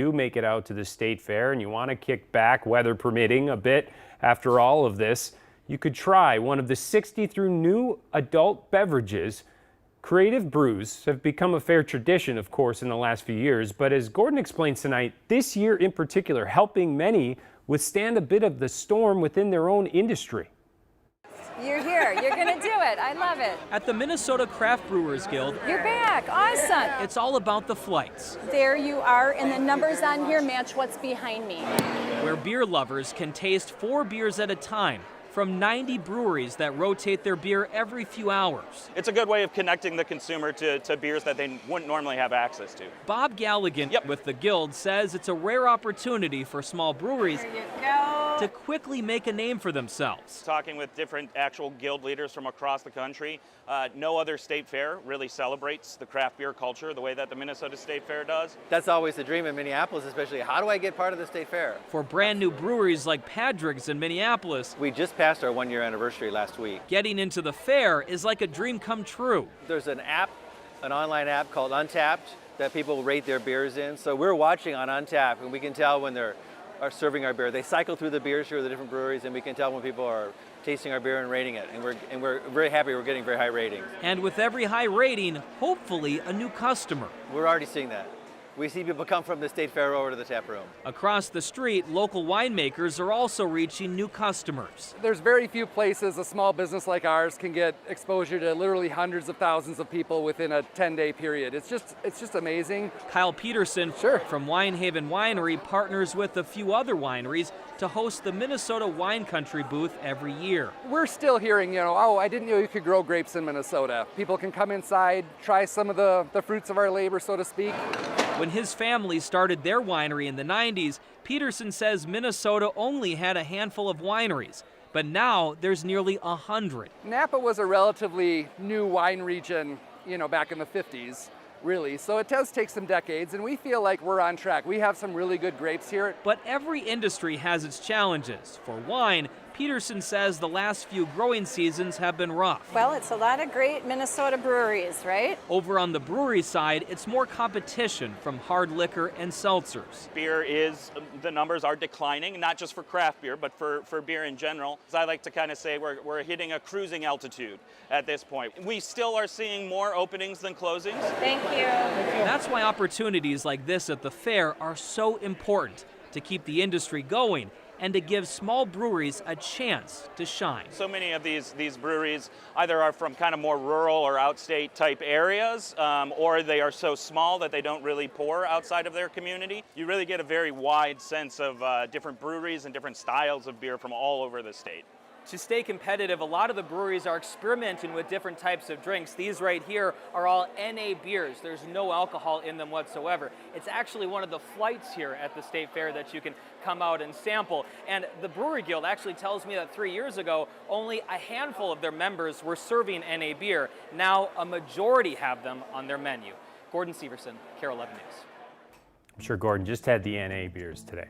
do make it out to the state fair and you want to kick back, weather permitting, a bit after all of this, you could try one of the 63 new adult beverages. Creative brews have become a fair tradition, of course, in the last few years, but as Gordon explains tonight, this year in particular, helping many withstand a bit of the storm within their own industry. You're here. You're going to do it. I love it. At the Minnesota Craft Brewers Guild, You're back. Awesome. it's all about the flights, There you are, and the numbers on here match what's behind me. where beer lovers can taste 4 beers at a time from 90 breweries that rotate their beer every few hours. It's a good way of connecting the consumer to beers that they wouldn't normally have access to. Bob Galligan with the Guild says it's a rare opportunity for small breweries There you go. to quickly make a name for themselves. Talking with different actual guild leaders from across the country, no other state fair really celebrates the craft beer culture the way that the Minnesota State Fair does. That's always the dream in Minneapolis, especially. How do I get part of the state fair? For brand new breweries like Padraig's in Minneapolis, We just passed our 1-year anniversary last week. getting into the fair is like a dream come true. There's an app, an online app called Untapped that people rate their beers in. So we're watching on Untapped and we can tell when they're serving our beer. They cycle through the beers here, the different breweries, and we can tell when people are tasting our beer and rating it. And we're very happy we're getting very high ratings. And with every high rating, hopefully a new customer. We're already seeing that. We see people come from the state fair over to the tap room. Across the street, local winemakers are also reaching new customers. There's very few places a small business like ours can get exposure to literally hundreds of thousands of people within a 10-day period. It's just amazing. Kyle Peterson from Winehaven Winery partners with a few other wineries to host the Minnesota Wine Country booth every year. We're still hearing, oh, I didn't know you could grow grapes in Minnesota. People can come inside, try some of the fruits of our labor, so to speak. When his family started their winery in the 90s, Peterson says Minnesota only had a handful of wineries, but now there's nearly 100. Napa was a relatively new wine region, back in the 50s, really. So it does take some decades, and we feel like we're on track. We have some really good grapes here. But every industry has its challenges. For wine, Peterson says the last few growing seasons have been rough. Well, it's a lot of great Minnesota breweries, right? Over on the brewery side, it's more competition from hard liquor and seltzers. The numbers are declining, not just for craft beer, but for beer in general. As I like to kind of say, we're hitting a cruising altitude at this point. We still are seeing more openings than closings. Thank you. That's why opportunities like this at the fair are so important to keep the industry going and to give small breweries a chance to shine. So many of these breweries either are from kind of more rural or outstate type areas, or they are so small that they don't really pour outside of their community. You really get a very wide sense of different breweries and different styles of beer from all over the state. To stay competitive, a lot of the breweries are experimenting with different types of drinks. These right here are all NA beers. There's no alcohol in them whatsoever. It's actually one of the flights here at the State Fair that you can come out and sample. And the Brewery Guild actually tells me that 3 years ago, only a handful of their members were serving NA beer. Now a majority have them on their menu. Gordon Severson, KARE 11 News. I'm sure Gordon just had the NA beers today.